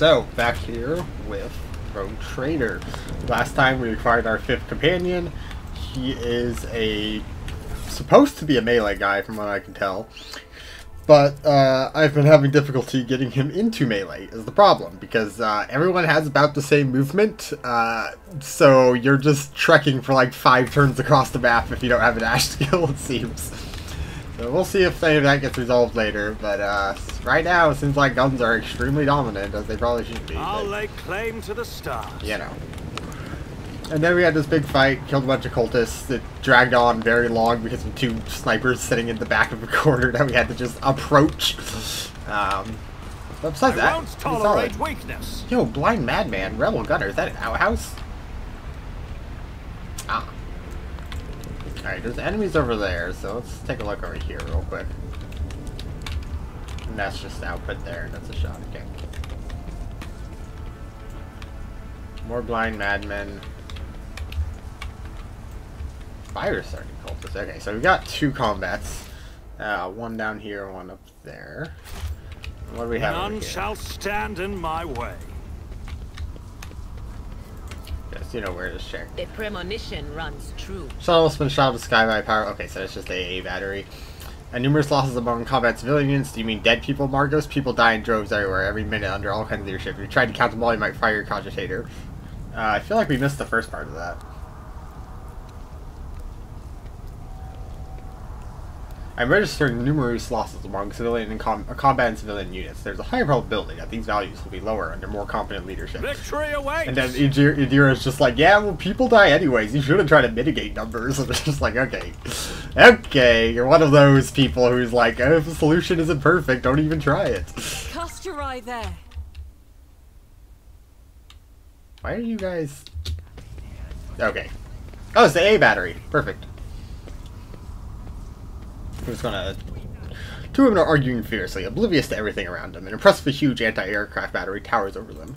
So, back here with Rogue Trader. Last time we acquired our 5th companion. He is supposed to be a melee guy from what I can tell. But I've been having difficulty getting him into melee is the problem, because everyone has about the same movement, so you're just trekking for like 5 turns across the map if you don't have a dash skill, it seems. So we'll see if any of that gets resolved later, but right now it seems like guns are extremely dominant, as they probably should be. I'll lay claim to the stars. You know. And then we had this big fight, killed a bunch of cultists. It dragged on very long because of 2 snipers sitting in the back of the corner that we had to just approach. But besides that, I won't tolerate weakness. Yo, blind madman, rebel gunner, is that an outhouse? Ah. Alright, there's enemies over there, so let's take a look over here real quick. And that's just output there, that's a shot, okay. More blind madmen. Fire starting cultists. Okay, so we got 2 combats. One down here, one up there. What do we have over here? None shall stand in my way. Yes, you know where to check. The premonition runs true. Shuttle's been shot out of the sky by power. Okay, so that's just a battery. And numerous losses among combat civilian units. Do you mean dead people, Margos? People die in droves everywhere, every minute, under all kinds of leadership. If you tried to count them all, you might fire your cogitator. I feel like we missed the first part of that. I'm registering numerous losses among civilian and combat and civilian units. There's a higher probability that these values will be lower under more competent leadership. Victory awaits! And then Idira's just like, yeah, well, people die anyways. You shouldn't try to mitigate numbers. And it's just like, okay. Okay, you're one of those people who's like, oh, if the solution isn't perfect, don't even try it. Cast your eye there. Why are you guys... Okay. Oh, it's the A battery. Perfect. I'm just gonna... 2 women are arguing fiercely, oblivious to everything around them. An impressively huge anti-aircraft battery towers over them.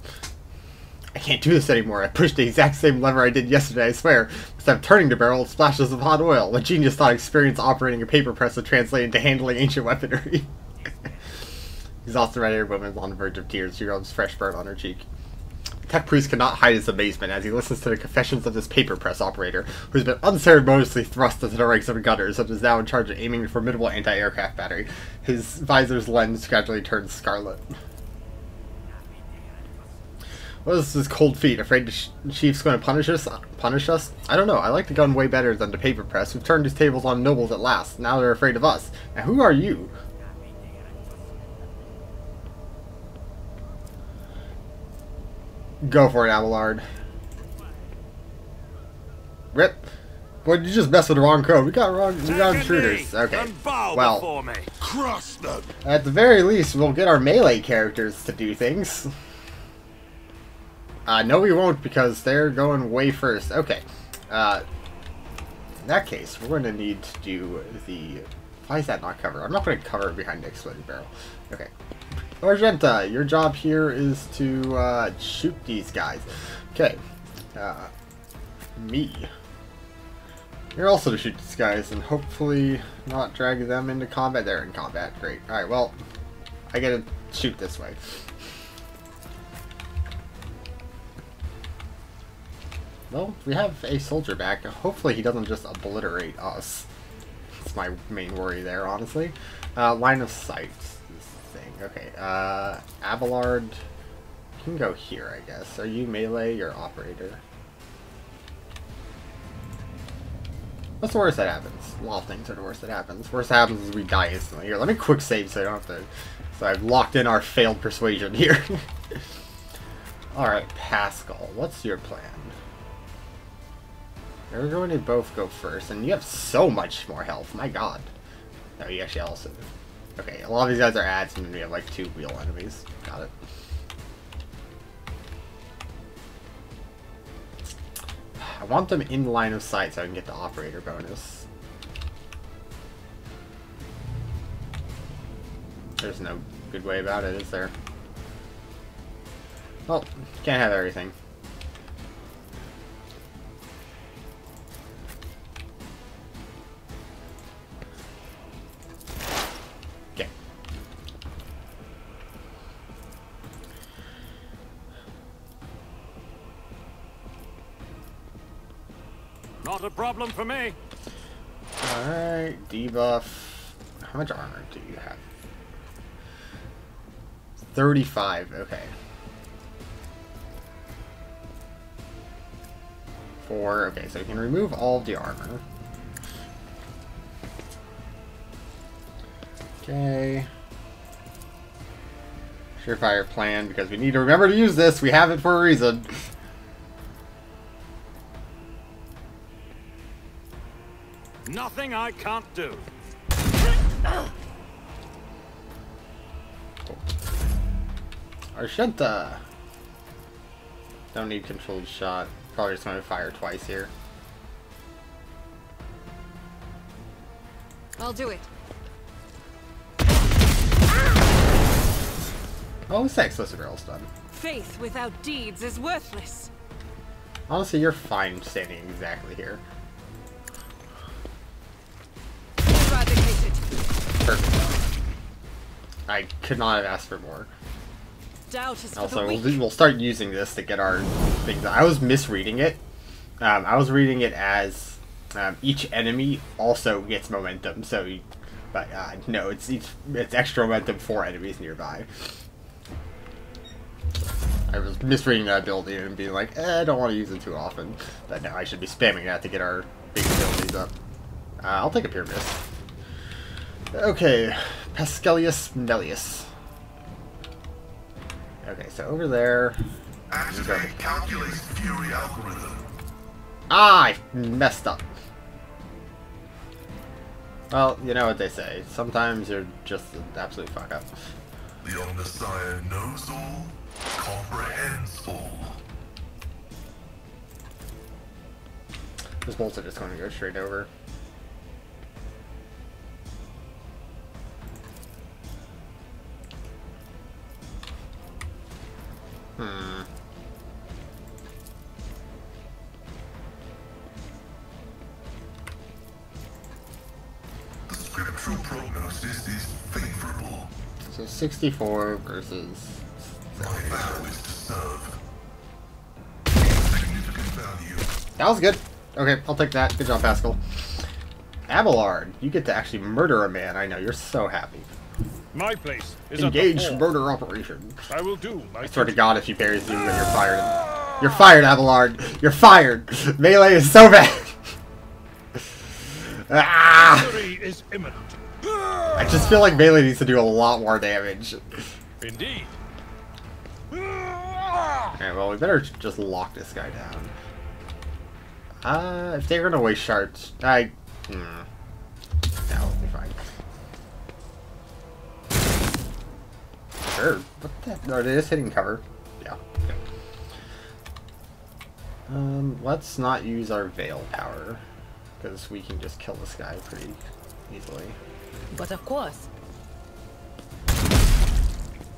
I can't do this anymore. I pushed the exact same lever I did yesterday, I swear. Instead of turning the barrel, splashes of hot oil. A genius thought experience operating a paper press would translate into handling ancient weaponry. Exhausted red-haired woman is on the verge of tears. She rubs fresh burn on her cheek. Tech Priest cannot hide his amazement as he listens to the confessions of this paper press operator, who's been unceremoniously thrust into the ranks of gunners, and is now in charge of aiming a formidable anti-aircraft battery. His visor's lens gradually turns scarlet. What is this cold feet? Afraid the chief's going to punish us? I don't know. I like the gun way better than the paper press. We've turned his tables on nobles at last. Now they're afraid of us. Now who are you? Go for it, Abelard. Rip. Boy, you just messed with the wrong code. We got intruders. Okay. Well, at the very least, we'll get our melee characters to do things. No, we won't, because they're going way first. Okay. In that case, we're going to need to do the... Why is that not covered? I'm not going to cover it behind the exploded barrel. Okay. Argenta, your job here is to shoot these guys. Okay. Me. You're also to shoot these guys and hopefully not drag them into combat. They're in combat. Great. Alright, well, I gotta shoot this way. Well, we have a soldier back. Hopefully he doesn't just obliterate us. That's my main worry there, honestly. Line of sight. Okay, Abelard, you can go here, I guess. Are you melee or operator? What's the worst that happens? A lot of things are the worst that happens. Worst that happens is we die instantly. Here, let me quick save so I don't have to... So I've locked in our failed persuasion here. Alright, Pascal, what's your plan? We're going to both go first, and you have so much more health, my god. No, you actually also... Okay, a lot of these guys are ads, and we have like 2 real enemies. Got it. I want them in line of sight so I can get the operator bonus. There's no good way about it, is there? Well, can't have everything. Not a problem for me. Alright, debuff. How much armor do you have? 35, okay. 4, okay, so you can remove all of the armor. Okay. Surefire plan, because we need to remember to use this. We have it for a reason. Nothing I can't do. Argenta. Don't need controlled shot. Probably just going to fire twice here. I'll do it. Oh, this explosive barrel's done. Faith without deeds is worthless. Honestly, you're fine standing exactly here. Eradicated. Perfect. I could not have asked for more. Doubt is for Also, the weak. we'll start using this to get our things. I was misreading it. I was reading it as each enemy also gets momentum. So, but no, it's extra momentum for enemies nearby. I was misreading that ability and being like, I don't want to use it too often. But no, I should be spamming that to get our big abilities up. I'll take a Pyramus. Okay, Pascalius Nellius. Okay, so over there. Activate calculated fury algorithm. Ah, I messed up. Well, you know what they say. Sometimes you're just an absolute fuck up. The Omnissiah knows all, comprehends all. Those bolts are just going to go straight over. The scriptural prognosis is favorable. So 64 versus... My vow is to serve. Significant value. That was good. Okay, I'll take that. Good job, Pascal. Abelard, you get to actually murder a man. I know, you're so happy. My place is Engage at the murder operation. I will do my I swear to God, if he buries you, then you're fired. You're fired, Abelard. You're fired. Melee is so bad. Ah! Victory is imminent. I just feel like Melee needs to do a lot more damage. Indeed. Alright, well, we better just lock this guy down. If they're gonna waste shards, no, it'll be fine. Sure. What the? Are they just hitting cover? Yeah. Okay. Let's not use our Veil power, because we can just kill this guy pretty easily. But of course.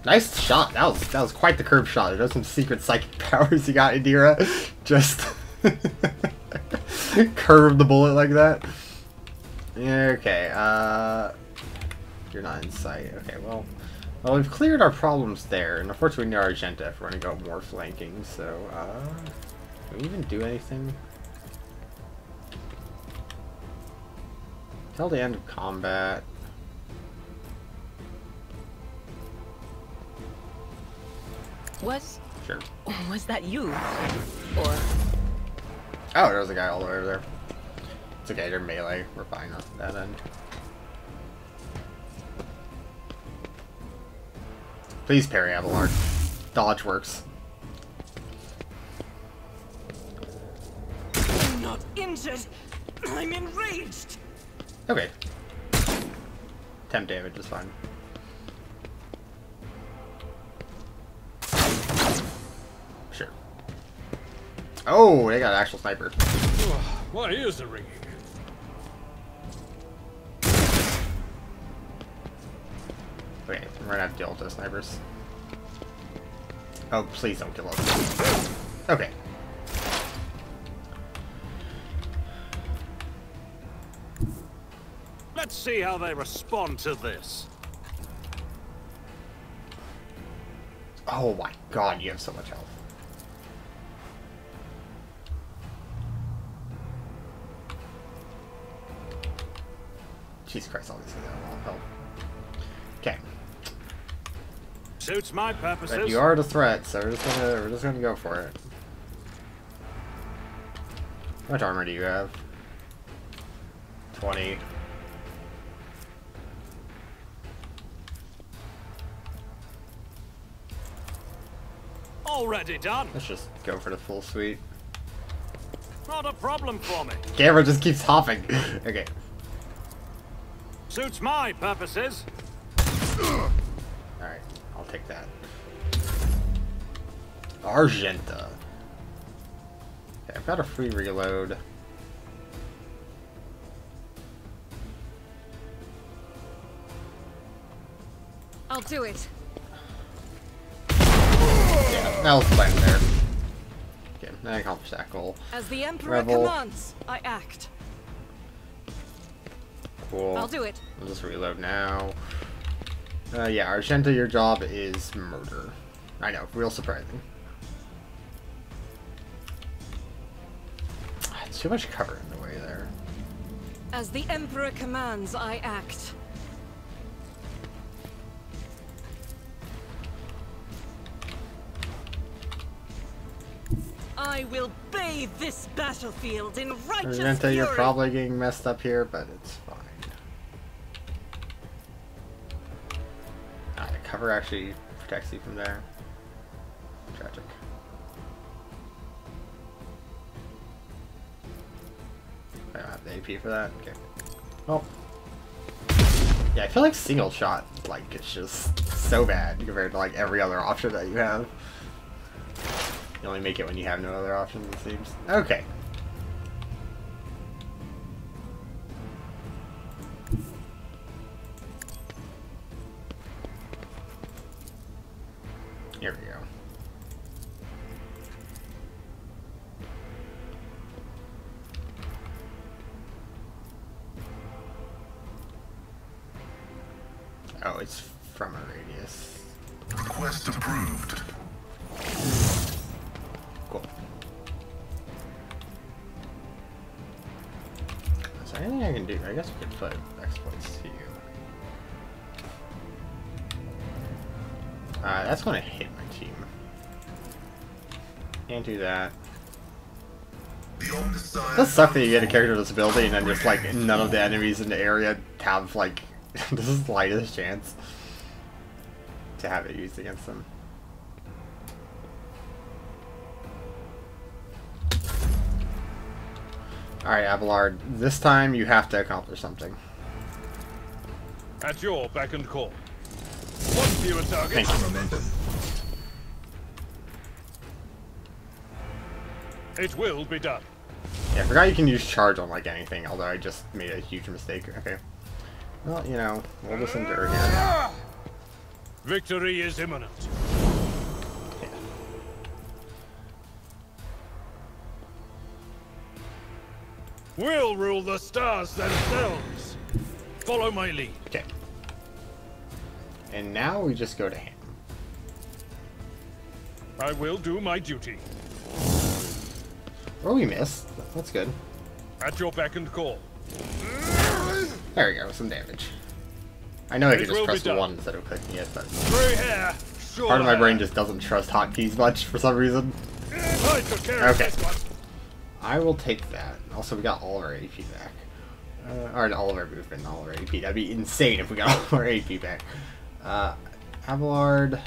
Nice shot. That was quite the curve shot. There's some secret psychic powers you got, Indira. Just curve the bullet like that. Okay. You're not in sight. Okay. Well, we've cleared our problems there, and unfortunately, we need our Argenta if we're gonna go more flanking. So, can we even do anything? Till the end of combat. Sure. Was that you? Or Oh, there was a guy all the way over there. It's okay, they're melee. We're fine on that end. Please parry, Abelard. Dodge works. I'm not injured. I'm enraged. Okay. Temp damage is fine. Sure. Oh, they got an actual sniper. My ears are ringing. Okay, we're gonna have to deal with those snipers. Oh, please don't kill us. Okay. Let's see how they respond to this. Oh my god, you have so much health. Jesus Christ, all these things have a lot of health. Okay. Suits my purposes. But you are the threat, so we're just gonna go for it. How much armor do you have? 20. Already done. Let's just go for the full suite. Not a problem for me. Camera just keeps hopping. Okay. Suits my purposes. Alright, I'll take that. Argenta. Okay, I've got a free reload. I'll do it. Yeah, that was the plan there. Okay, I accomplished that goal. As the Emperor Rebel. commands, I act. Cool. I'll do it. I'll just reload now. Yeah, Argenta, your job is murder. I know, real surprising. Too much cover in the way there. As the Emperor commands, I act. I will bathe this battlefield in righteous Argenta, you're fury. probably getting messed up here, but it's fine. Alright, cover actually protects you from there. Tragic. I don't have the AP for that. Okay. Well. Yeah, I feel like single shot, like, it's just so bad compared to, like, every other option that you have. You only make it when you have no other options, it seems. Okay. Here we go. Oh, it's from a radius. Request approved. Cool. Is there anything I can do? I guess we could put exploits to you. That's going to hit my team. Can't do that. The Omnissiah It does suck that you get a character with this ability and then just like none of the enemies in the area have like the slightest chance to have it used against them. Alright, Abelard, this time you have to accomplish something. At your beck and call. One fewer target. Thank you. momentum. It will be done. Yeah, I forgot you can use charge on like anything, although I just made a huge mistake. Okay. Well, you know, we'll just endure here. Victory is imminent. Yeah. We'll rule the stars themselves. Follow my lead. Okay. And now we just go to Ham. I will do my duty. Oh, we missed. That's good. At your beck and call. There we go, some damage. I know I It could just will be press done. 1 instead of clicking it, but Gray hair. Sure part of my hair. brain just doesn't trust hotkeys much for some reason. I took care of Okay. this one. I will take that. Also, we got all of our AP back. Or all of our movement and all of our AP. That'd be insane if we got all of our AP back. Abelard.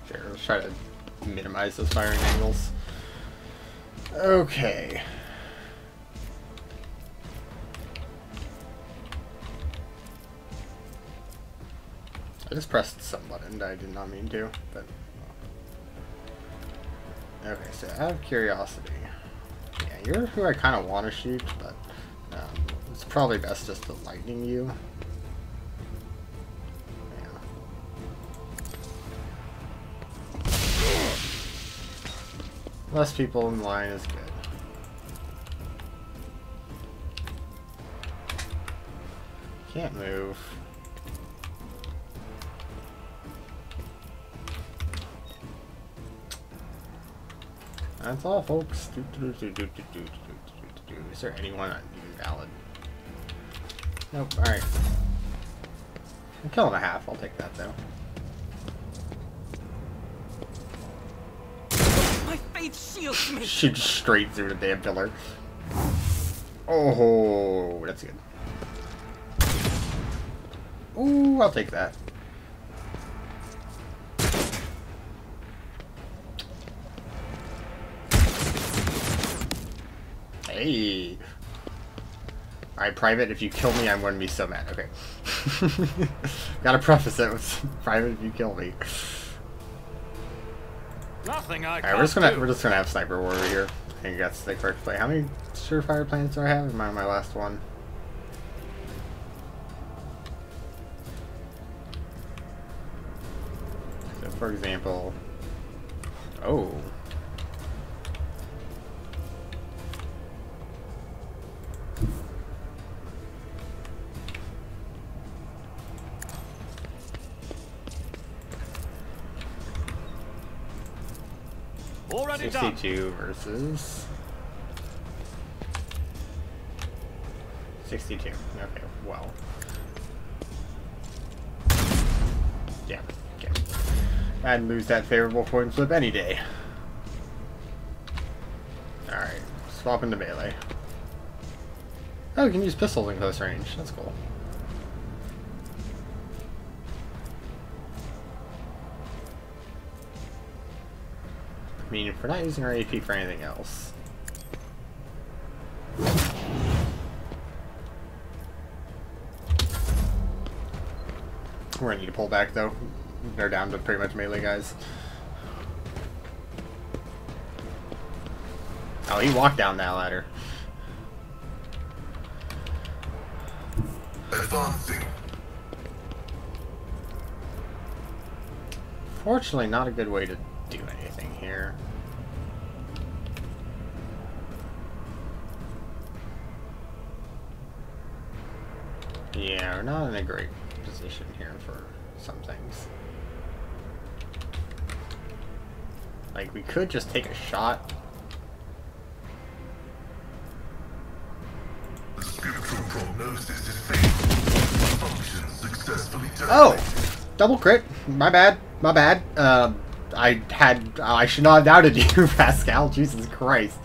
Sure, let's try to minimize those firing angles. Okay. I just pressed some button that I did not mean to, but... Okay, so out of curiosity... Yeah, you're who I kind of want to shoot, but... it's probably best just to lightning you. Yeah. Less people in line is good. Can't move. That's all, folks. Is there anyone even valid? Nope. Alright. A kill and a half. I'll take that, though. My faith shields me. Shoot straight through the damn pillar. Oh, that's good. Ooh, I'll take that. Hey. Alright, Private, if you kill me, I'm going to be so mad. Okay. Gotta preface it with Private, if you kill me. Nothing I Alright, can't we're just gonna have Sniper Warrior here. I think that's the correct play. How many Surefire plans do I have? Am I on my last one? So, for example... Oh. Already done. 62 versus 62. Okay, well. Yeah, okay. I'd lose that favorable coin flip any day. Alright, swap into melee. Oh, we can use pistols in close range. That's cool. I mean, if we're not using our AP for anything else. We're gonna need to pull back though. They're down to pretty much melee guys. Oh, he walked down that ladder. Advancing. Fortunately, not a good way to do anything here. Yeah, we're not in a great position here for some things. Like, we could just take a shot. The spiritual prognosis is faithful. Function successfully terminated. Oh! Double crit. My bad. My bad. I should not have doubted you, Pascal. Jesus Christ.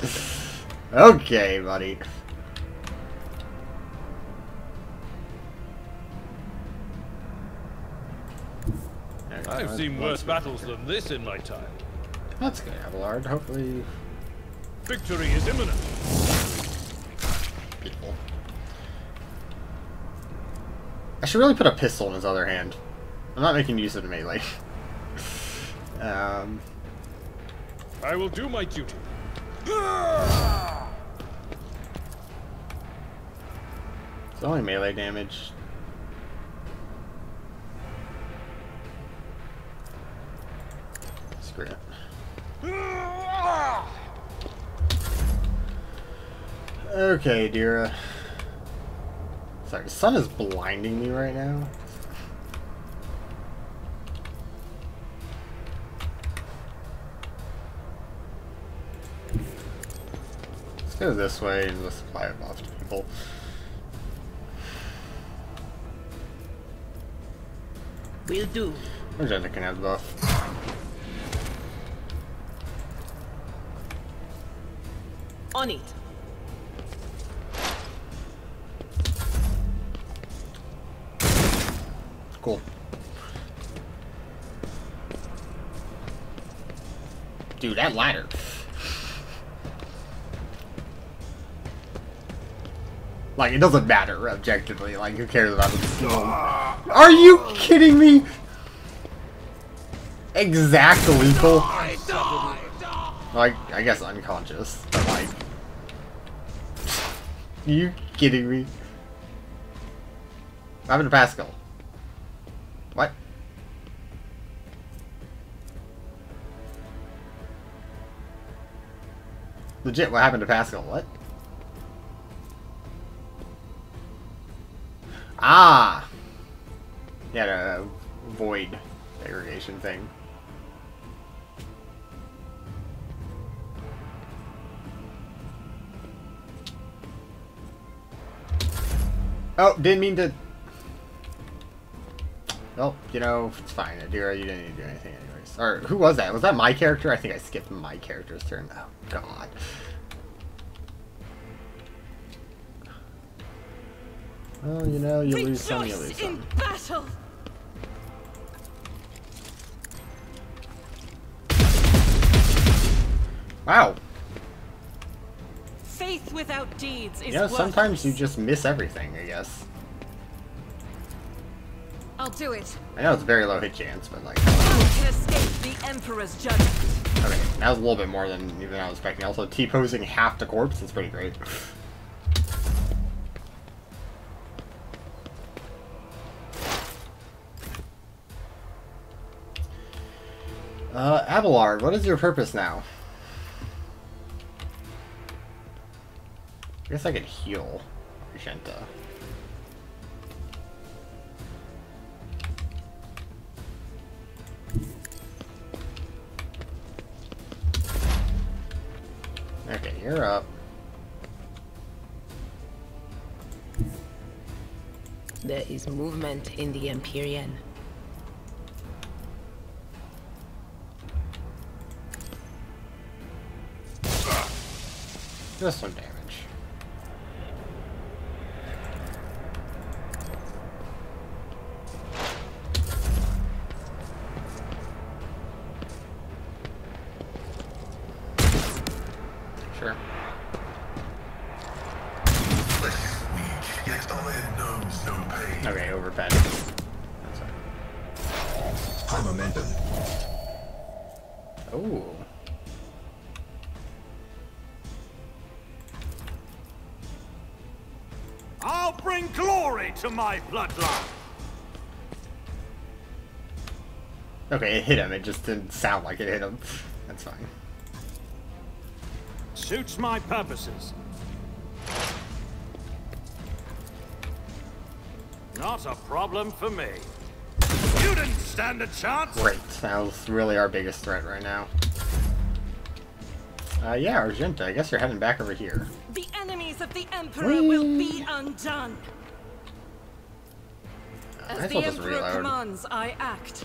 Okay, buddy. I've seen worse battles than this in my time. That's good, Abelard. Hopefully... Victory is imminent. Beautiful. I should really put a pistol in his other hand. I'm not making use of the melee. I will do my duty. It's only melee damage. Screw it. Okay, Dira. Sorry, the sun is blinding me right now. Let's go this way and let's supply a buff to people. Will do. Magenta can have the buff. On it. Cool. Dude, that ladder. Like, it doesn't matter objectively. Like, who cares about the skill? Are you kidding me? Exactly lethal. Like, I guess unconscious. But like, you kidding me? What happened to Pascal? What? Legit, what happened to Pascal? What? Ah! He had a void degradation thing. Oh, didn't mean to... Well, you know, it's fine. Adira, you didn't need to do anything anyways. Or, who was that? Was that my character? I think I skipped my character's turn. Oh, God. Well, you know, you lose some, you lose Rejoice in some. battle. Wow. Faith without deeds is You know, sometimes you worthless. just miss everything, I guess. I'll do it. I know it's very low hit chance, but like... Who can escape the Emperor's judgment? Okay, that was a little bit more than even I was expecting. Also, T-posing half the corpse is pretty great. Abelard, what is your purpose now? I guess I could heal Argenta. Okay, you're up. There is movement in the Empyrean. Just some damage. Sure. Flesh is weak, yet iron knows no pain. Okay, overbend. That's right. High momentum. Oh. I'll bring glory to my bloodline. Okay, it hit him. It just didn't sound like it hit him. That's fine. Suits my purposes. Not a problem for me. You didn't stand a chance. Great. That was really our biggest threat right now. Yeah, Argenta, I guess you're heading back over here. The enemies of the Emperor will be undone. I As the thought this Emperor reload. commands, I act.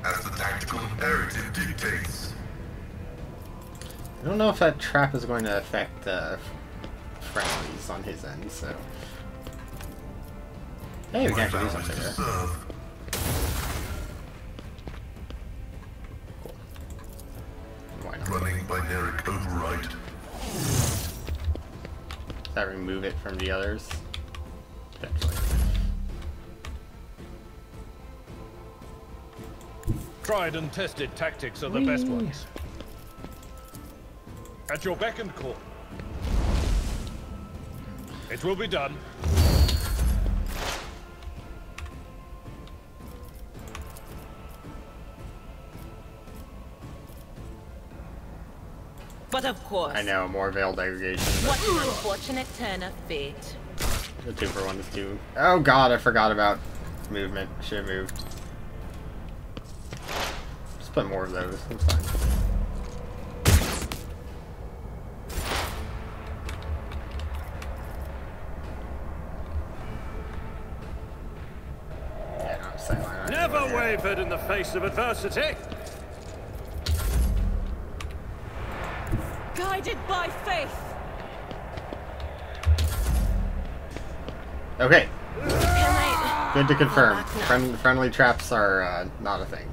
As the tactical imperative dictates. I don't know if that trap is going to affect friendlies on his end, so... Hey, we can actually do something there. Serve. Cool. Why not? Running binaric override. Does that remove it from the others? Potentially. Tried and tested tactics are the best ones. At your beck and call. It will be done. But of course, I know, more veiled aggregation. what an unfortunate turn of fate. The 2-for-1 is 2. Oh god, I forgot about movement. Should have moved. Just put more of those. It's fine. Yeah, no, sideline. Never wavered in the face of adversity. Guided by faith. Okay, Can I... good to confirm. back now. Friendly traps are not a thing.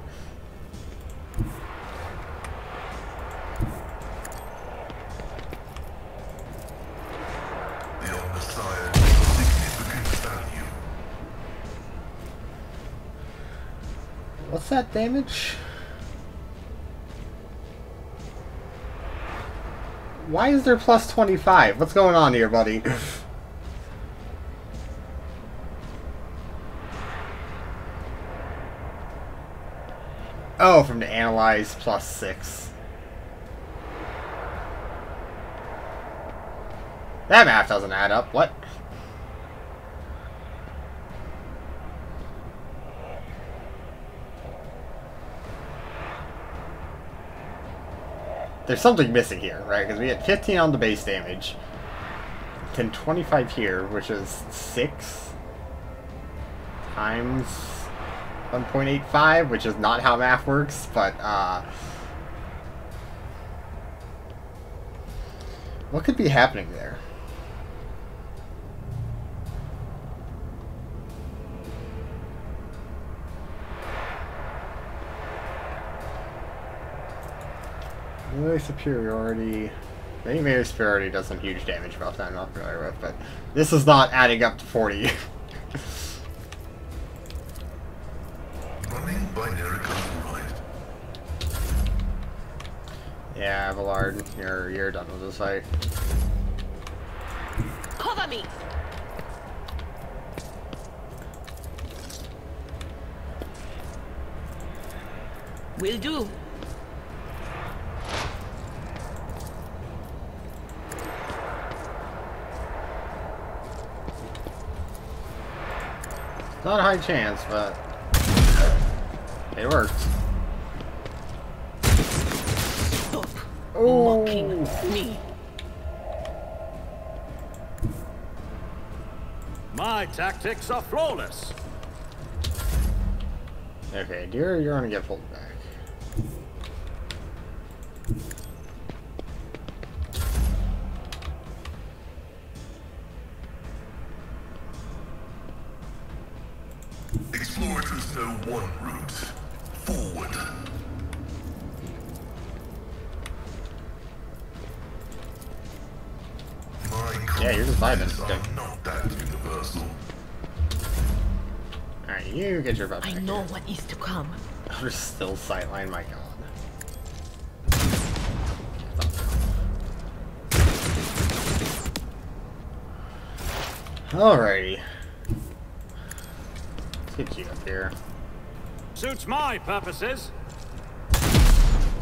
The Omnissiah significant value. What's that damage? Why is there plus 25? What's going on here, buddy? Oh, from the analyze plus 6. That math doesn't add up. What? there's something missing here, right? Because we had 15 on the base damage, then 25 here, which is 6 times 1.85, which is not how math works, but what could be happening there? Melee superiority. Maybe melee superiority does some huge damage buff that I'm not familiar with, but this is not adding up to 40. Running binary override. Yeah, Villard, you're done with this fight. Cover me! Will do. Not a high chance, but it worked. Stop Oh, mocking me. My tactics are flawless. okay, dear, you're gonna get pulled back. Explorers know one route. Forward. My Yeah, you're just vibing. commands Okay. are not that universal. Alright, you get your butt I back know here. what is to come. We're still sightline, my god. Alrighty. Let's get you up here. Suits my purposes.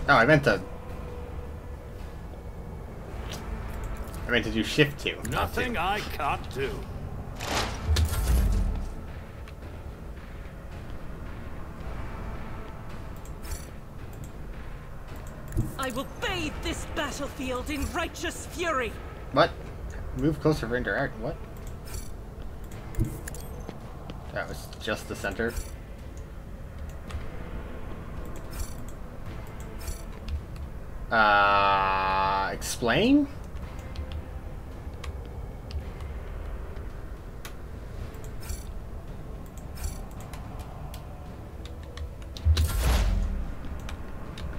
Oh, I meant to do shift 2. not Nothing 2. I can't do. I will bathe this battlefield in righteous fury. What? Move closer for interact. What? That was just the center. Explain?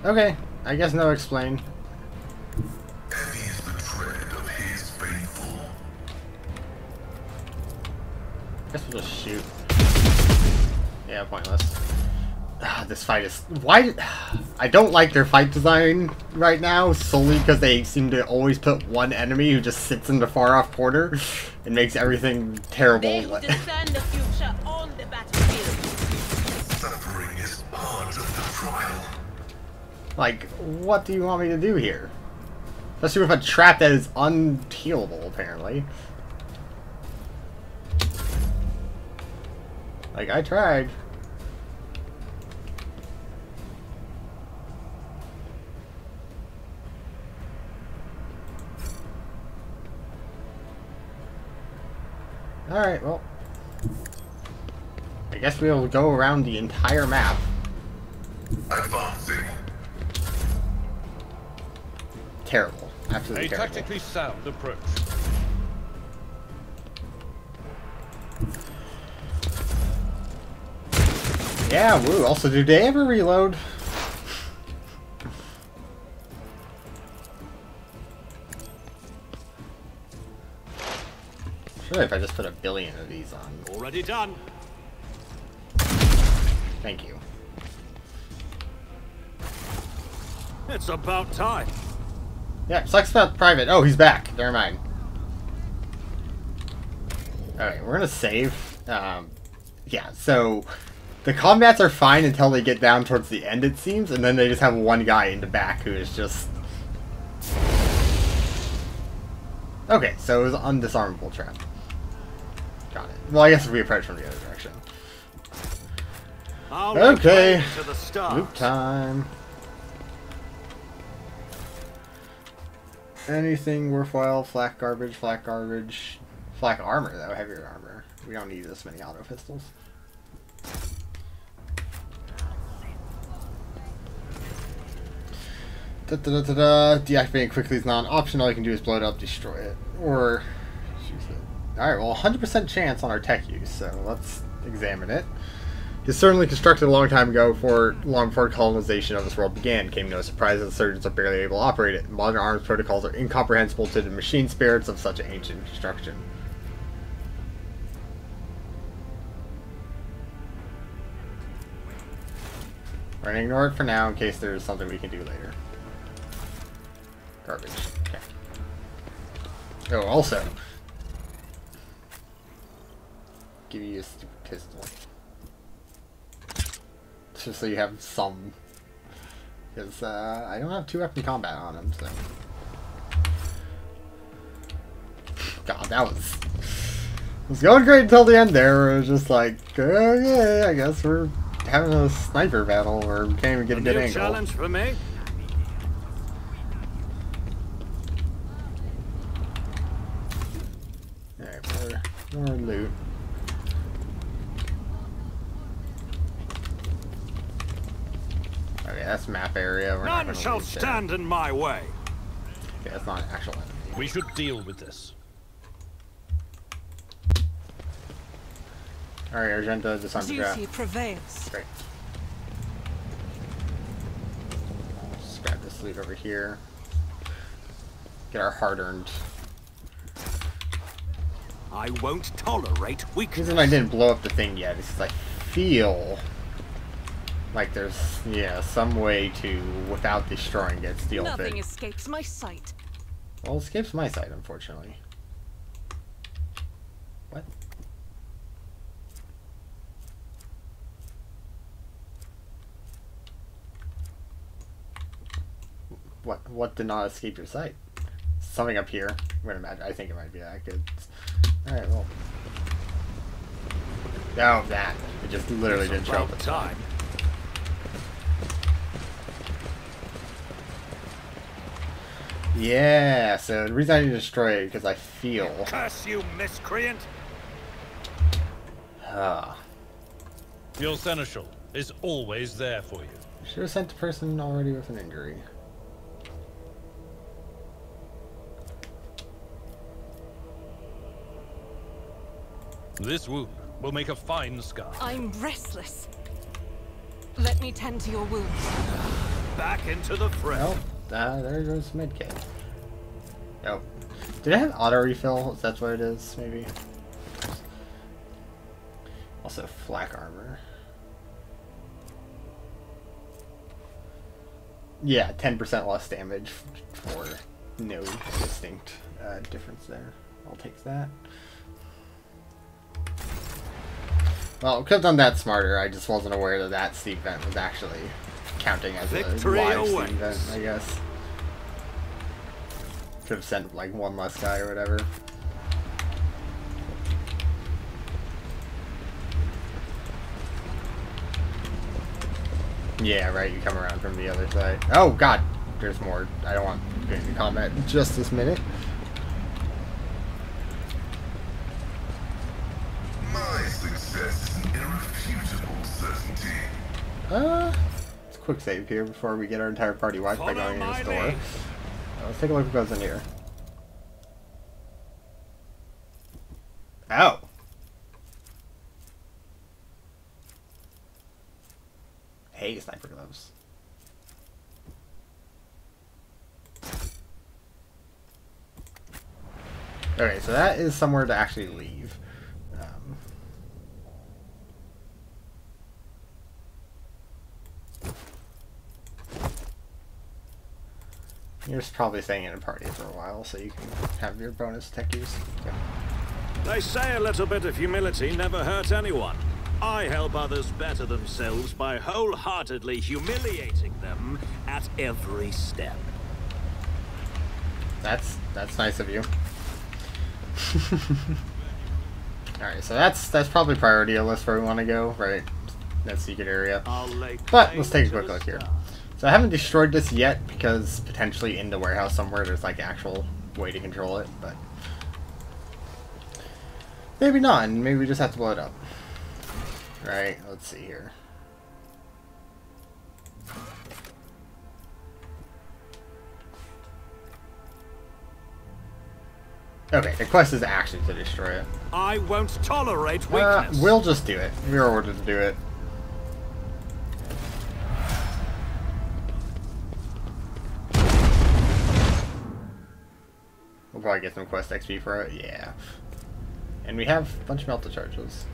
Okay, I guess no explain. Heavy is the tread of his faithful. Guess we'll just shoot. Yeah, pointless. This fight is... Why... I don't like their fight design right now, solely because they seem to always put one enemy who just sits in the far-off corner and makes everything terrible. They who discern the future on the battlefield. Suffering is part of the trial. Like, what do you want me to do here? Especially with a trap that is unhealable, apparently. Like, I tried. Alright, well. I guess we'll go around the entire map. Advancing. Terrible. Absolutely A terrible. tactically sound approach. Yeah, woo. Also, do they ever reload? Surely if I just put 1 billion of these on. Already done. Thank you. It's about time. Yeah, sucks about private. Oh, he's back. Never mind. Alright, we're gonna save. Yeah, so the combats are fine until they get down towards the end, it seems, and then they just have one guy in the back who is just... Okay, so it was an undisarmable trap. Got it. Well, I guess if we approach from the other direction. I'll Okay. reclaim to the stars. Loop time. Anything worthwhile? Flak garbage, flak garbage. Flak armor, though. Heavier armor. We don't need this many auto pistols. Deactivating quickly is not an option. All you can do is blow it up, destroy it, or use it. Alright, well, 100% chance on our tech use, so let's examine it. It's certainly constructed a long time ago, long before colonization of this world began. Came no surprise that the surgeons are barely able to operate it. Modern arms protocols are incomprehensible to the machine spirits of such an ancient construction. We're gonna ignore it for now in case there's something we can do later. Garbage. Okay. Oh, also, give you a stupid pistol. Just so you have some. Because I don't have 2-weapon combat on him, so. God, that was. It was going great until the end there. It was just like, okay, I guess we're having a sniper battle where we can't even get a good angle. Challenge for me. Alright, more loot. Okay, that's map area. We're not None gonna shall leave there. stand in my way. Okay, that's not an actual enemy. We should deal with this. Alright, Argenta, disarm the draft. Duty prevails. Great. Just grab this loot over here. Get our hard-earned. I won't tolerate The weakness. reason I didn't blow up the thing yet is because I feel like there's, yeah, some way to, without destroying it, steal Nothing it. escapes my sight. Well, it escapes my sight, unfortunately. What? What did not escape your sight? Something up here. I'm gonna imagine. I think it might be that good. Alright, well. No, that. It just literally didn't show up at time. Yeah, so the reason I didn't destroy it is because I feel. Curse you, miscreant! Your seneschal is always there for you. Should have sent the person already with an injury. This wound will make a fine scar. I'm restless. Let me tend to your wounds. Back into the fray. Oh, there goes the medkit. Oh. Did I have auto refill? If that's what it is, maybe. Also, flak armor. Yeah, 10% less damage for no distinct difference there. I'll take that. Well, could have done that smarter. I just wasn't aware that Steam event was actually counting as a live Steam event, I guess. Could have sent like one less guy or whatever. Yeah, right, you come around from the other side. Oh god, there's more. I don't want to get into combat in just this minute. My success is an irrefutable certainty. Let's quick save here before we get our entire party wiped by going into the store. Let's take a look at what goes in here. Oh! Hey, sniper gloves. Okay, so that is somewhere to actually leave. You're just probably staying in a party for a while, so you can have your bonus tech use. Okay. They say a little bit of humility never hurt anyone. I help others better themselves by wholeheartedly humiliating them at every step. That's nice of you. Alright, so that's probably priority list where we want to go, right? That secret area. But let's take a quick look here. So I haven't destroyed this yet because potentially in the warehouse somewhere there's like actual way to control it, but maybe not, and maybe we just have to blow it up. Right, let's see here. Okay, the quest is actually to destroy it. I won't tolerate weakness. We'll just do it. We were ordered to do it. We'll probably get some quest XP for it. Yeah. And we have a bunch of melta charges.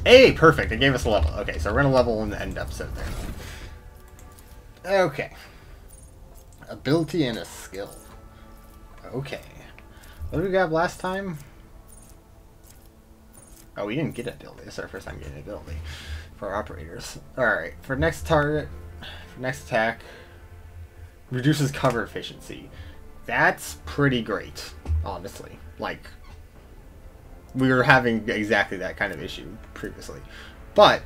Hey, perfect. It gave us a level. Okay, so we're going to level in the end episode there. Okay. Ability and a skill. Okay. What did we have last time? Oh, we didn't get an ability. This is our first time getting an ability for our operators. Alright, for next target, for next attack, reduces cover efficiency. That's pretty great, honestly. Like, we were having exactly that kind of issue previously. But,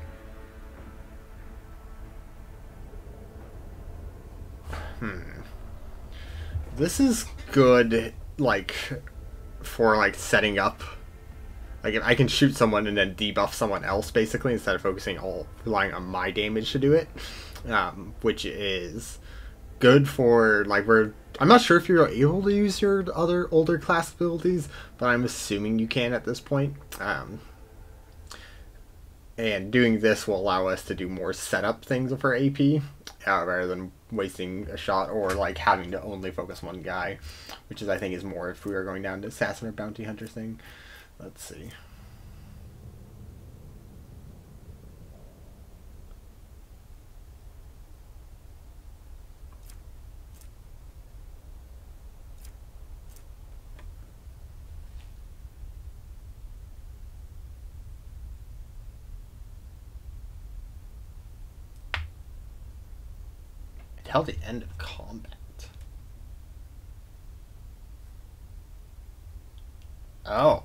this is good, like, for, like, setting up. Like, if I can shoot someone and then debuff someone else, basically, instead of relying on my damage to do it. Which is good for, like, I'm not sure if you're able to use your other older class abilities, but I'm assuming you can at this point. And doing this will allow us to do more setup things for AP, rather than wasting a shot or, like, having to only focus one guy, which is, I think, is more if we were going down to assassin or bounty hunter thing. Let's see. Until the end of combat. Oh.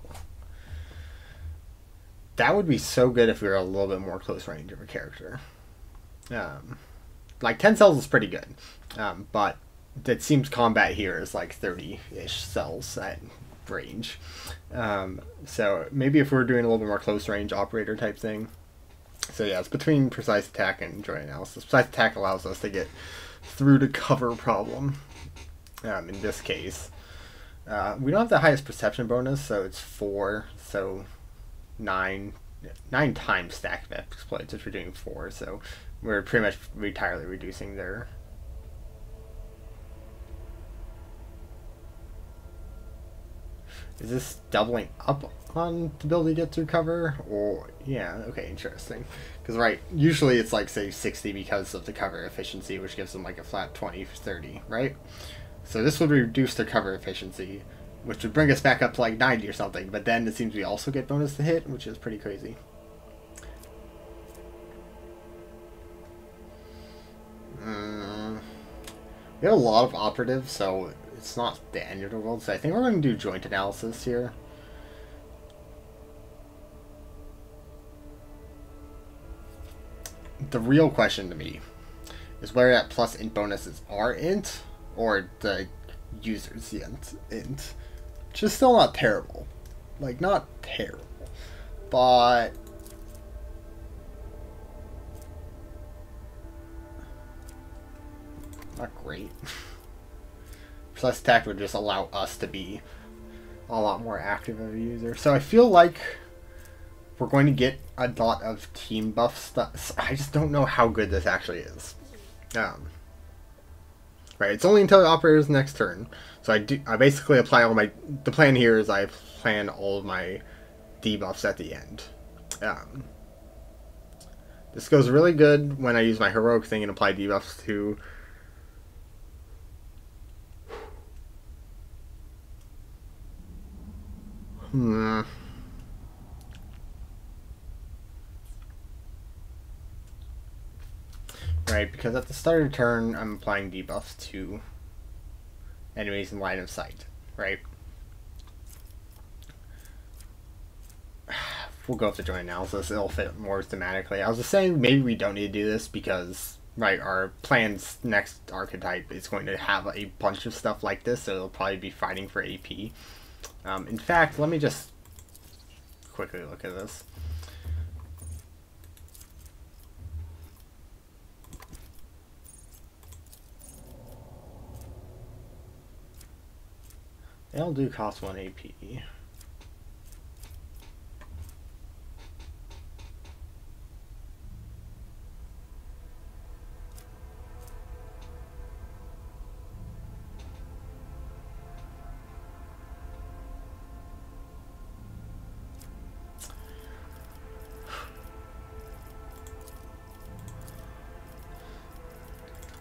That would be so good if we were a little bit more close range of a character. Like 10 cells is pretty good. But it seems combat here is like 30-ish cells at range. So maybe if we're doing a little bit more close range operator type thing. So yeah, it's between precise attack and joint analysis. Precise attack allows us to get through the cover problem. In this case. We don't have the highest perception bonus, so it's 4. So 9 times stack of exploits if we're doing 4. So we're pretty much entirely reducing their... Is this doubling up on the ability to get through cover? Or, yeah, okay, interesting. Because, right, usually it's like, say, 60 because of the cover efficiency, which gives them like a flat 20, 30, right? So this would reduce their cover efficiency, which would bring us back up to like 90 or something, but then it seems we also get bonus to hit, which is pretty crazy. We have a lot of operatives, so it's not the end of the world, so I think we're going to do joint analysis here. The real question to me is whether that plus int bonuses are int, or the user's int. Which is still not terrible. Like, not terrible. But... not great. Plus attack would just allow us to be a lot more active of a user. So I feel like we're going to get a lot of team buff stuff. I just don't know how good this actually is. Right, it's only until the operator's next turn. So I basically apply all my... The plan here is I plan all of my debuffs at the end. This goes really good when I use my heroic thing and apply debuffs to... Right, because at the start of the turn, I'm applying debuffs to enemies in line of sight, right? We'll go with the joint analysis, it'll fit more thematically. I was just saying maybe we don't need to do this because right, our plan's next archetype is going to have a bunch of stuff like this, so it'll probably be fighting for AP. In fact, let me just quickly look at this. They'll do cost 1 AP.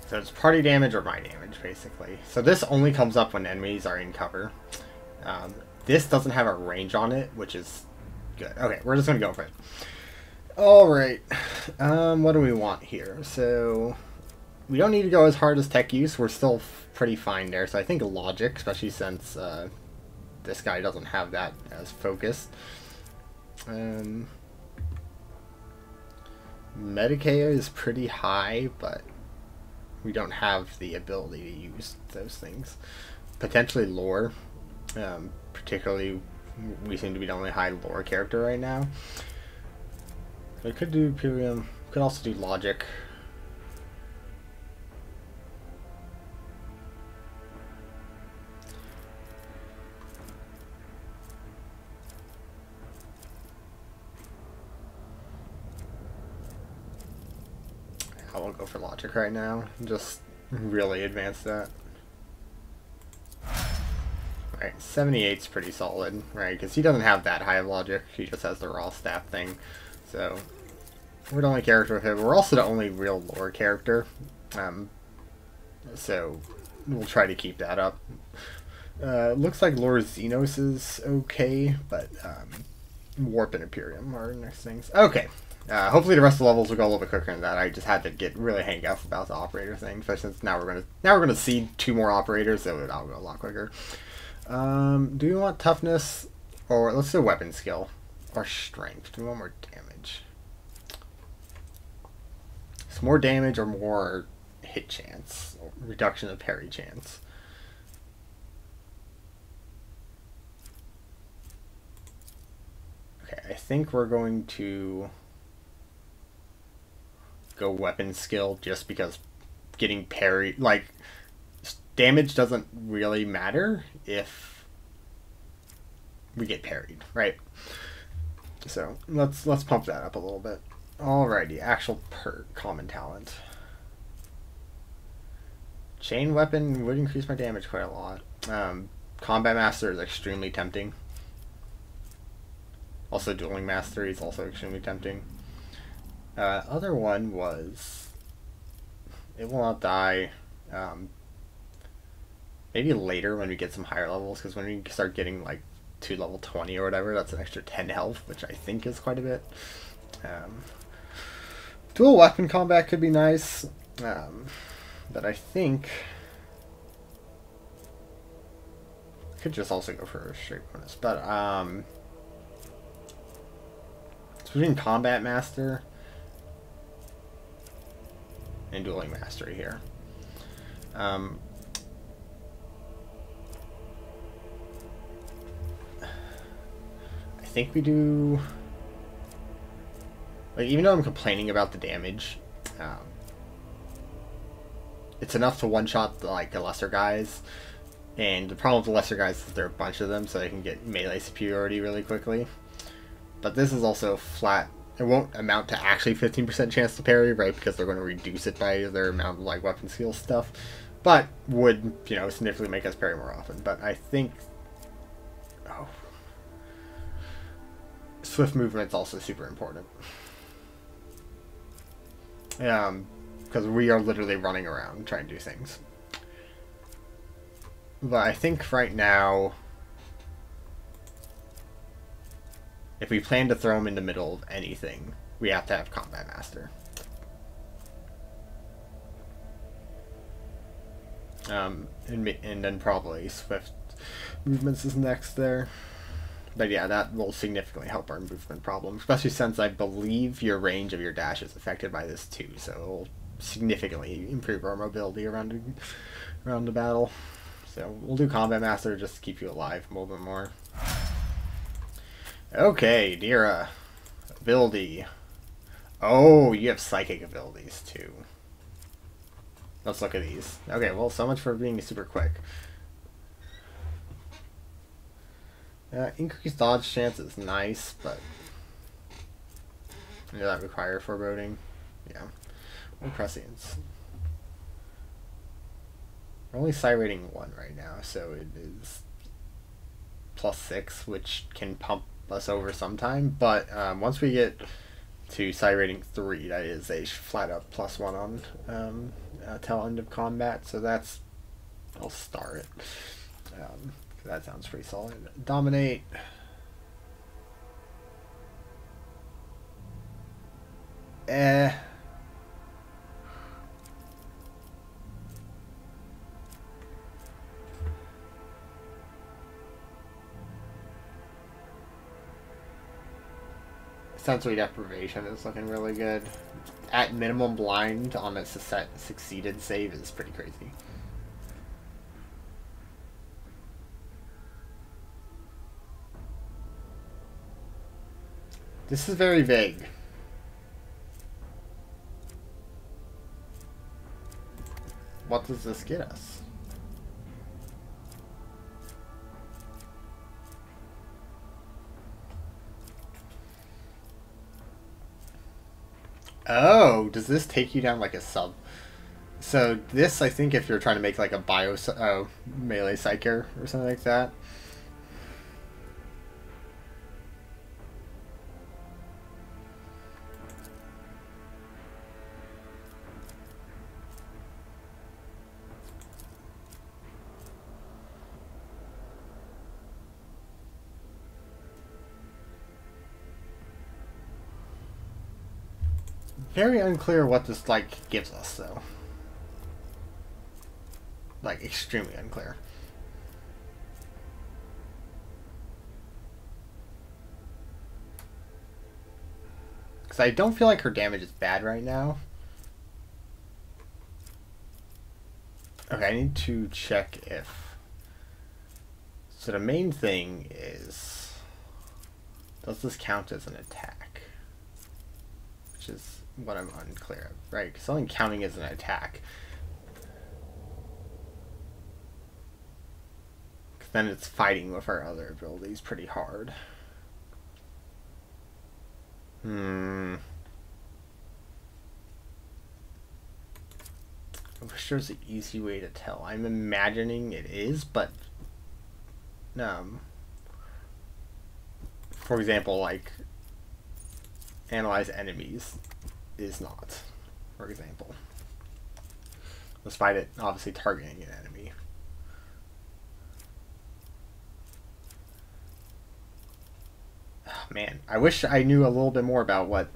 So it's party damage or my damage, basically. So this only comes up when enemies are in cover. This doesn't have a range on it, which is good. Okay, we're just going to go for it. Alright. What do we want here? So we don't need to go as hard as tech use. We're still pretty fine there. So I think logic, especially since this guy doesn't have that as focused. Medicae is pretty high, but we don't have the ability to use those things. Potentially lore. Particularly, we seem to be the only high lore character right now. So I could do Imperium. Could also do logic. I won't go for logic right now. Just really advance that. Right, 78's pretty solid, right? Because he doesn't have that high of logic. He just has the raw stat thing. So we're the only character with him. We're also the only real lore character. So we'll try to keep that up. Looks like Lore Xenos is okay, but Warp and Imperium are next things. Okay. Hopefully the rest of the levels will go a little bit quicker than that. I just had to get really hang up about the operator thing, especially since now we're gonna see 2 more operators, so it'll go a lot quicker. Do we want toughness, or let's do weapon skill, or strength? Do we want more damage? It's more damage or more hit chance, or reduction of parry chance. Okay, I think we're going to go weapon skill just because getting parry, like, damage doesn't really matter if we get parried, right? So let's pump that up a little bit. Alrighty, actual common talent. Chain weapon would increase my damage quite a lot. Combat master is extremely tempting. Also dueling mastery is also extremely tempting. Other one was it will not die. Maybe later when we get some higher levels, because when we start getting like to level 20 or whatever, that's an extra 10 health, which I think is quite a bit. Dual weapon combat could be nice, but I think could just also go for a straight bonus. But it's between combat master and dueling mastery here. I think we do, like, even though I'm complaining about the damage, it's enough to one-shot like the lesser guys, and the problem with the lesser guys is there are a bunch of them, so they can get melee superiority really quickly. But this is also flat. It won't amount to actually 15% chance to parry, right, because they're going to reduce it by their amount of like weapon skill stuff, but would, you know, significantly make us parry more often. But I think swift movement's also super important. Because we are literally running around trying to do things. But I think right now, if we plan to throw him in the middle of anything, we have to have Combat Master. And then probably Swift Movements is next there. But yeah, that will significantly help our movement problem, especially since I believe your range of your dash is affected by this too, so it'll significantly improve our mobility around the battle. So we'll do Combat Master just to keep you alive a little bit more. Okay, Dira. Ability. Oh, you have psychic abilities too. Let's look at these. Okay, well, so much for being super quick. Increased dodge chance is nice, but does that require foreboding? Yeah. Or prescience. We're only psi rating 1 right now, so it is +6, which can pump us over sometime, but once we get to psi rating 3, that is a flat up +1 on till end of combat, so that's, I'll star it. That sounds pretty solid. Dominate. Sensory deprivation is looking really good. At minimum, blind on a succeeded save is pretty crazy. This is very vague. What does this get us? Oh, does this take you down like a sub? So this, I think, if you're trying to make like a melee psyker or something like that. Very unclear what this, like, gives us, though. Like, extremely unclear. Because I don't feel like her damage is bad right now. Okay, I need to check if... So the main thing is... Does this count as an attack? Which is what I'm unclear of, right? Because only counting as an attack. Because then it's fighting with our other abilities pretty hard. I wish there was an easy way to tell. I'm imagining it is, but for example, like analyze enemies is not, for example. Despite it obviously targeting an enemy. Oh, man, I wish I knew a little bit more about what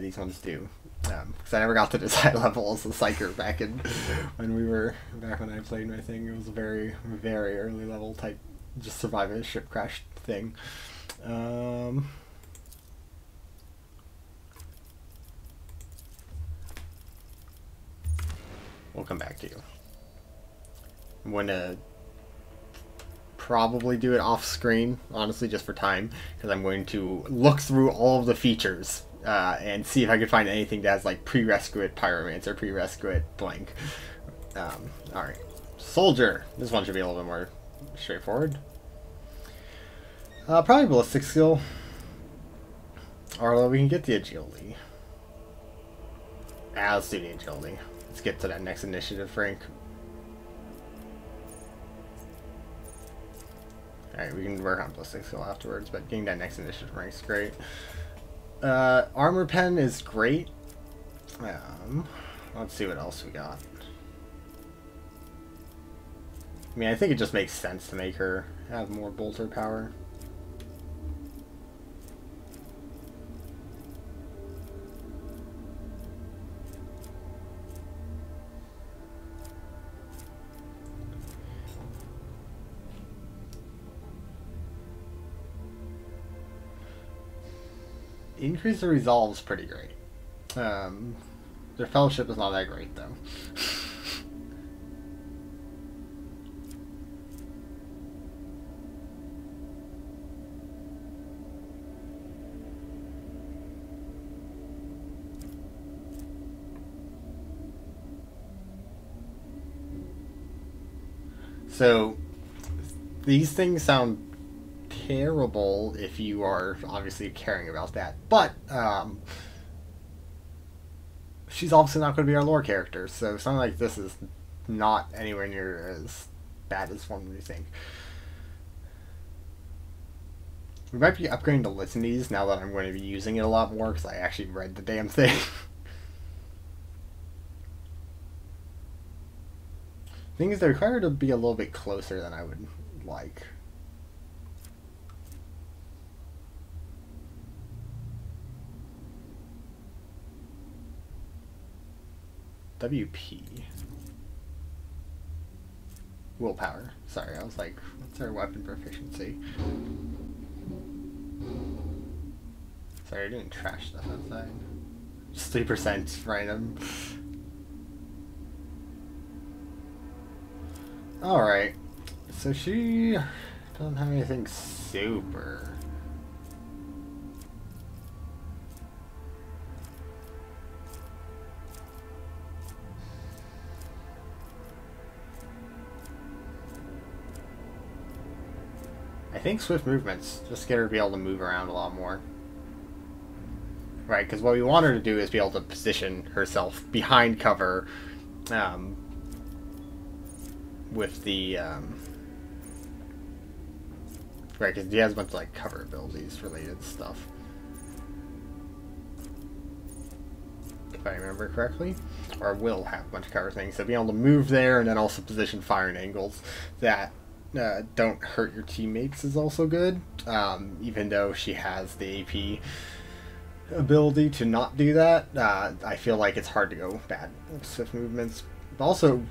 these ones do. Because I never got to this high level as a psyker back in when I played my thing. It was a very, very early level type, just survive a ship crash thing. We'll come back to you. I'm going to probably do it off screen, honestly, just for time, because I'm going to look through all of the features and see if I can find anything that has like prerequisite pyromancer, prerequisite blank. Alright. Soldier. This one should be a little bit more straightforward. Probably ballistic skill. Or we can get the agility. Let's do the agility. Let's get to that next initiative, Frank. Alright, we can work on ballistic skill afterwards, but getting that next initiative rank is great. Armor pen is great. Let's see what else we got. I mean, I think it just makes sense to make her have more bolter power. Increase the resolve is pretty great. Their fellowship is not that great, though. So, these things sound terrible if you are obviously caring about that, but she's obviously not going to be our lore character, so something like this is not anywhere near as bad as one would think. We might be upgrading to litanies now that I'm going to be using it a lot more because I actually read the damn thing. Thing is, they require to be a little bit closer than I would like. WP. Willpower. Sorry, I was like, what's our weapon proficiency? Sorry, you're doing trash stuff outside. Just 3% random. Alright, so she doesn't have anything super. I think swift movements just get her to be able to move around a lot more. Right, because what we want her to do is be able to position herself behind cover, with the right, because he has a bunch of like cover abilities related stuff, if I remember correctly, or will have a bunch of cover things. So being able to move there and then also position firing angles that don't hurt your teammates is also good, even though she has the AP ability to not do that. I feel like it's hard to go bad with swift movements. But also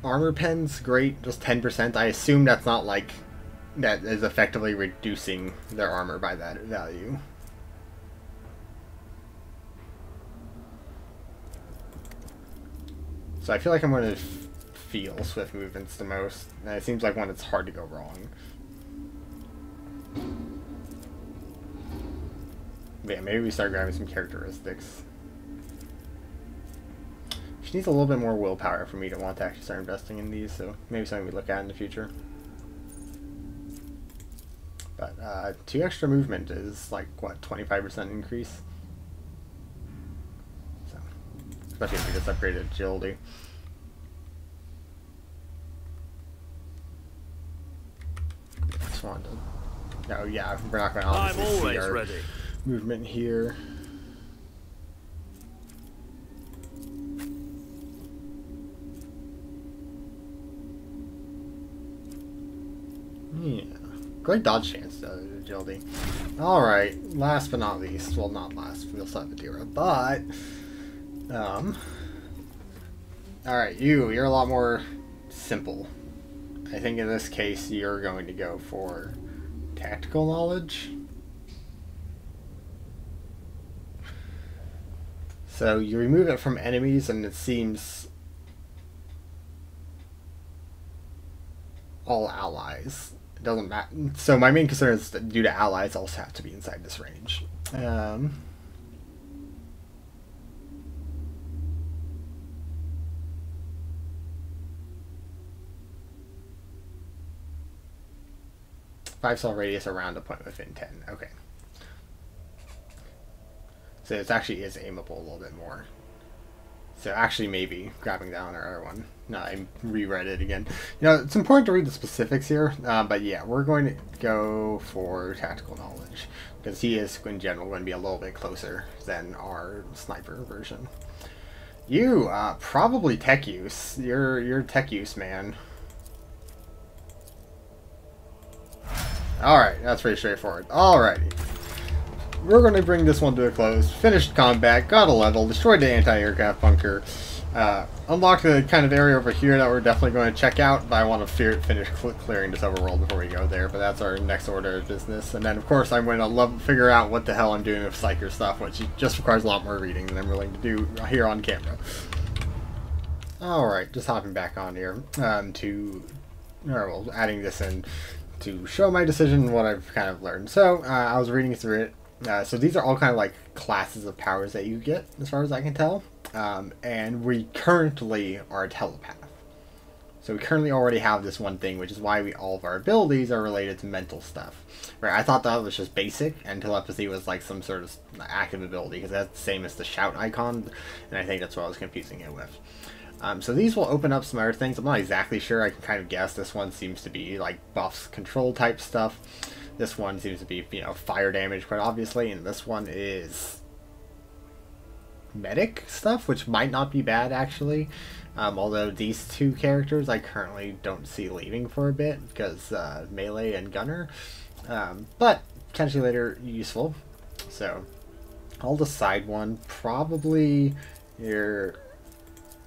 armor pen's great, just 10%. I assume that's not like that is effectively reducing their armor by that value. So I feel like I'm going to feel swift movements the most, and it seems like one that's hard to go wrong. But yeah, maybe we start grabbing some characteristics. She needs a little bit more willpower for me to want to actually start investing in these, so maybe something we look at in the future. But 2 extra movement is like, what, 25% increase? So, especially if we just upgraded agility. Just wanted to... Oh yeah, we're not going to obviously see our ready. Movement here. Yeah. Great dodge chance, though, agility. Alright, last but not least. Well, not last. We'll still have Adira, but... Alright, you're a lot more simple. I think in this case, you're going to go for tactical knowledge. So you remove it from enemies, and it seems all allies. It doesn't matter. So my main concern is that due to allies also have to be inside this range. 5-cell radius around a point within 10. Okay. So it actually is aimable a little bit more. So actually maybe grabbing down our other one. No, I reread it again. You know, it's important to read the specifics here, but yeah, we're going to go for tactical knowledge, because he is, in general, going to be a little bit closer than our sniper version. You, probably tech use. You're tech use, man. Alright, that's pretty straightforward. Alrighty. We're going to bring this one to a close. Finished combat, got a level, destroyed the anti-aircraft bunker. Unlock the kind of area over here that we're definitely going to check out, but I want to finish clearing this overworld before we go there, but that's our next order of business. And then, of course, I'm going to figure out what the hell I'm doing with Psyker stuff, which just requires a lot more reading than I'm willing to do here on camera. Alright, just hopping back on here adding this in to show my decision and what I've kind of learned. So, I was reading through it. So these are all kind of like classes of powers that you get, as far as I can tell. And we currently are a telepath. So we currently already have this one thing, which is why all of our abilities are related to mental stuff. Right? I thought that was just basic, and telepathy was like some sort of active ability, because that's the same as the shout icon, and I think that's what I was confusing it with. So these will open up some other things. I'm not exactly sure. I can kind of guess. This one seems to be like buffs, control type stuff. This one seems to be, you know, fire damage, quite obviously, and this one is medic stuff, which might not be bad, actually. Although these two characters I currently don't see leaving for a bit, because melee and gunner. But potentially later useful. So I'll decide one. Probably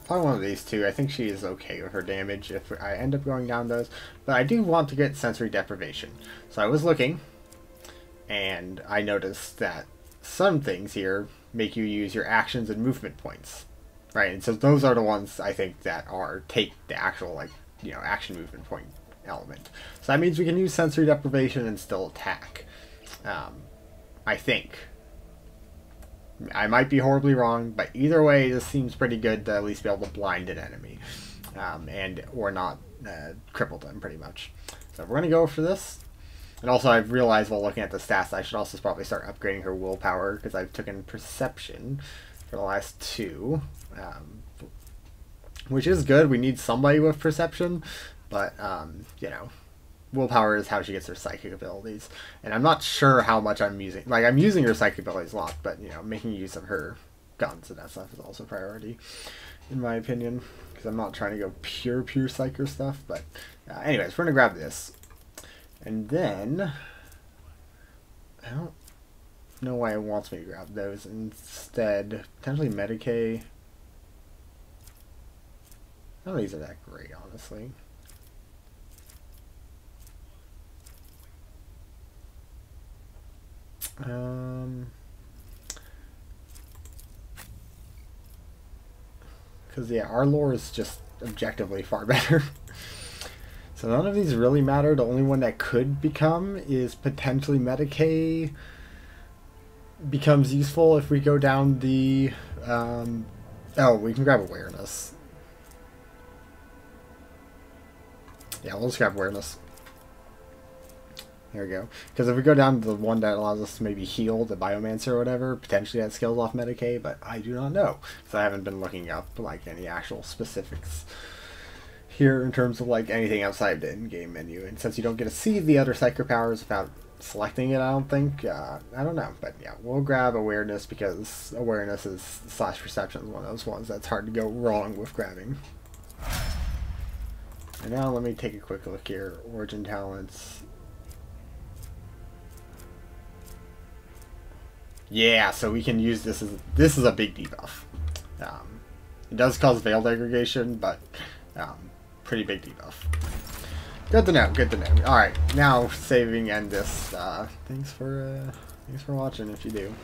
one of these two. I think she is okay with her damage if I end up going down those. But I do want to get sensory deprivation. So I was looking, and I noticed that some things here make you use your actions and movement points. Right, and so those are the ones I think that take the actual, like, you know, action movement point element. So that means we can use sensory deprivation and still attack. I think. I might be horribly wrong, but either way, this seems pretty good to at least be able to blind an enemy, or not cripple them, pretty much. So we're gonna go for this. And also, I've realized while looking at the stats, I should also probably start upgrading her willpower, because I've taken perception for the last two, which is good. We need somebody with perception, but you know, willpower is how she gets her psychic abilities, and I'm not sure how much I'm using. Like, I'm using her psychic abilities a lot, but you know, making use of her guns and that stuff is also a priority, in my opinion, because I'm not trying to go pure psyker stuff. But anyways, we're gonna grab this, and then I don't know why it wants me to grab those instead. Potentially Medicaid. None of these are that great, honestly. Because yeah, our lore is just objectively far better. So none of these really matter. The only one that could become is potentially Medicaid. Becomes useful if we go down the oh, we can grab awareness. Yeah, we'll just grab awareness. There we go. Because if we go down to the one that allows us to maybe heal, the Biomancer or whatever, potentially that skills off Medicaid, but I do not know. So I haven't been looking up like any actual specifics here in terms of like anything outside the in-game menu. And since you don't get to see the other psyker powers without selecting it, I don't think, I don't know. But yeah, we'll grab awareness, because awareness is / perception is one of those ones that's hard to go wrong with grabbing. And now let me take a quick look here. Origin talents. Yeah, so we can use this is a big debuff. It does cause veil degradation, but pretty big debuff. Good to know. Good to know. All right, now saving end this. Thanks for watching if you do.